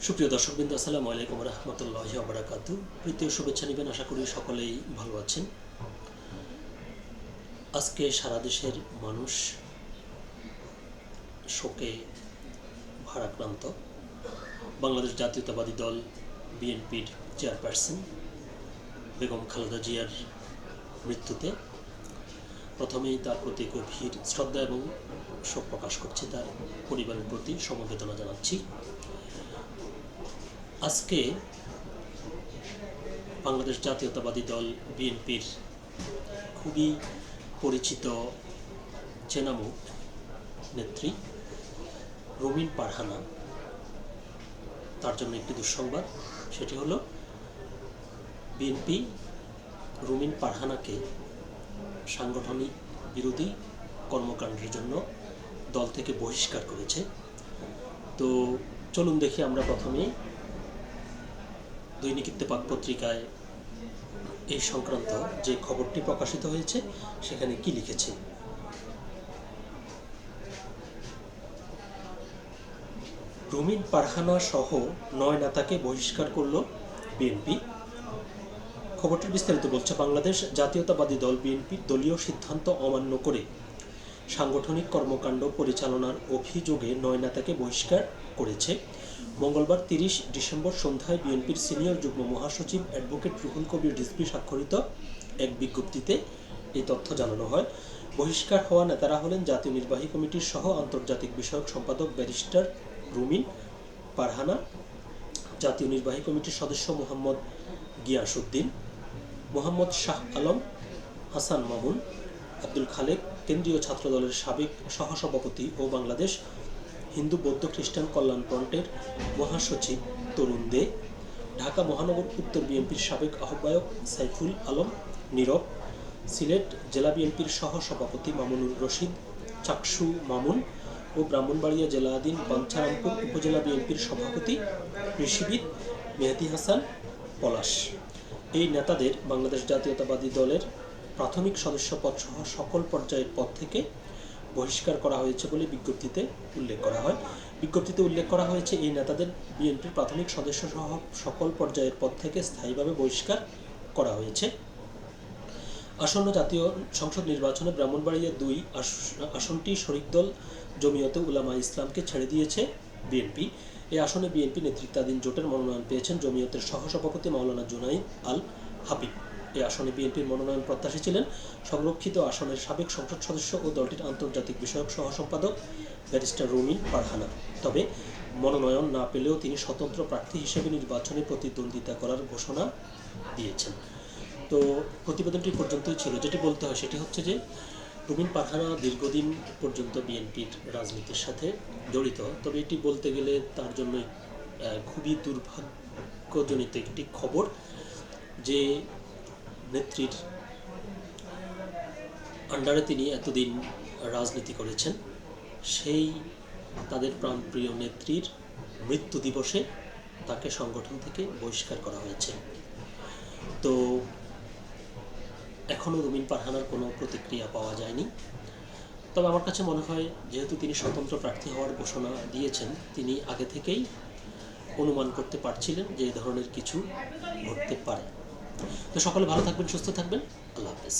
সুপ্রিয় দর্শকবৃন্দ, আসসালামু আলাইকুম রহমতুল্লাহি ওয়া বারাকাতুহু। প্রীতীয় শুভেচ্ছা নেবেন, আশা করি সকলেই ভালো আছেন। আজকে সারা দেশের মানুষ শোকে ভারাক্রান্ত। বাংলাদেশ জাতীয়তাবাদী দল বিএনপির চেয়ারপারসন বেগম খালেদা জিয়ার মৃত্যুতে প্রথমেই তার প্রতি গভীর শ্রদ্ধা এবং শোক প্রকাশ করছি। তার পরিবারের প্রতি সমবেদনা জানাচ্ছি। আজকে বাংলাদেশ জাতীয়তাবাদী দল বিএনপির খুবই পরিচিত চেনামুখ নেত্রী রুমিন পারহানা, তার জন্য একটি দুঃসংবাদ। সেটি হলো বিএনপি রুমিন পারহানাকে সাংগঠনিক বিরোধী কর্মকাণ্ডের জন্য দল থেকে বহিষ্কার করেছে। তো চলুন দেখি আমরা প্রথমে দৈনিক ইত্তেফাক পত্রিকায় এই সংক্রান্ত যে খবরটি প্রকাশিত হয়েছে সেখানে কি লিখেছে। রুমিন পারহানা সহ 9 নেতাকে বহিষ্কার করল বিএনপি। খবরটির বিস্তারিত বলছে, বাংলাদেশ জাতীয়তাবাদী দল বিএনপি দলীয় সিদ্ধান্ত অমান্য করে সাংগঠনিক কর্মকাণ্ড পরিচালনার অভিযোগে 9 নেতাকে বহিষ্কার করেছে। মঙ্গলবার 30 ডিসেম্বর সন্ধ্যায় বিএনপির সিনিয়র যুগ্ম মহাসচিব অ্যাডভোকেট রুহুল কবির রিজভী স্বাক্ষরিত এক বিজ্ঞপ্তিতে এই তথ্য জানানো হয়। বহিষ্কার হওয়া নেতারা হলেন জাতীয় নির্বাহী কমিটির সহ আন্তর্জাতিক বিষয়ক সম্পাদক ব্যারিস্টার রুমিন পারহানা, জাতীয় নির্বাহী কমিটির সদস্য মোহাম্মদ গিয়াসউদ্দিন, মোহাম্মদ শাহ আলম, হাসান মামুন, আব্দুল খালেক, কেন্দ্রীয় ছাত্রদলের সাবেক সহসভাপতি ও বাংলাদেশ হিন্দু বৌদ্ধ খ্রিস্টান কল্যাণ ফ্রন্টের মহাসচিব তরুণ দে, ঢাকা মহানগর উত্তর বিএনপির সাবেক আহ্বায়ক সাইফুল আলম নীরব, সিলেট জেলা বিএনপির সহসভাপতি মামুনুর রশিদ চাকসু মামুন ও ব্রাহ্মণবাড়িয়া জেলাধীন বাঞ্ছারামপুর উপজেলা বিএনপির সভাপতি কৃষিবিদ মেহেদী হাসান পলাশ। এই নেতাদের বাংলাদেশ জাতীয়তাবাদী দলের প্রাথমিক সদস্যপদ সহ সকল পর্যায়ের পদ থেকে বহিষ্কার করা হয়েছে বলে বিজ্ঞপ্তিতে উল্লেখ করা হয়। বিজ্ঞপ্তিতে উল্লেখ করা হয়েছে, এই নেতাদের বিএনপির প্রাথমিক সদস্য সহ সকল পর্যায়ের পদ থেকে স্থায়ীভাবে বহিষ্কার করা হয়েছে। আসন্ন জাতীয় সংসদ নির্বাচনে ব্রাহ্মণবাড়িয়া 2 আসনটি শরিক দল জমিয়তে উলামা ইসলামকে ছেড়ে দিয়েছে বিএনপি। এই আসনে বিএনপি নেতৃত্বাধীন জোটের মনোনয়ন পেয়েছেন জমিয়তের সহসভাপতি মাওলানা জুনাইদ আল হাবিব। এই আসনে বিএনপির মনোনয়ন প্রত্যাশী ছিলেন সংরক্ষিত আসনের সাবেক সংসদ সদস্য ও দলটির আন্তর্জাতিক বিষয়ক সহ সম্পাদক ব্যারিস্টার রুমিন পারহানা। তবে মনোনয়ন না পেলেও তিনি স্বতন্ত্র প্রার্থী হিসেবে নির্বাচনে প্রতিদ্বন্দ্বিতা করার ঘোষণা দিয়েছেন। তো প্রতিবেদনটি পর্যন্তই ছিল। যেটি বলতে হয় সেটি হচ্ছে যে রুমিন পারহানা দীর্ঘদিন পর্যন্ত বিএনপির রাজনীতির সাথে জড়িত। তবে এটি বলতে গেলে তার জন্য খুবই দুর্ভাগ্যজনিত একটি খবর যে নেত্রীর আন্ডারে তিনি এতদিন রাজনীতি করেছেন, সেই তাদের প্রাণপ্রিয় নেত্রীর মৃত্যু দিবসে তাকে সংগঠন থেকে বহিষ্কার করা হয়েছে। তো এখনও রুমিন পারহানার কোনো প্রতিক্রিয়া পাওয়া যায়নি। তবে আমার কাছে মনে হয়, যেহেতু তিনি স্বতন্ত্র প্রার্থী হওয়ার ঘোষণা দিয়েছেন, তিনি আগে থেকেই অনুমান করতে পারছিলেন যে এই ধরনের কিছু ঘটতে পারে। তো সকলে ভালো থাকবেন, সুস্থ থাকবেন। আল্লাহ হাফেজ।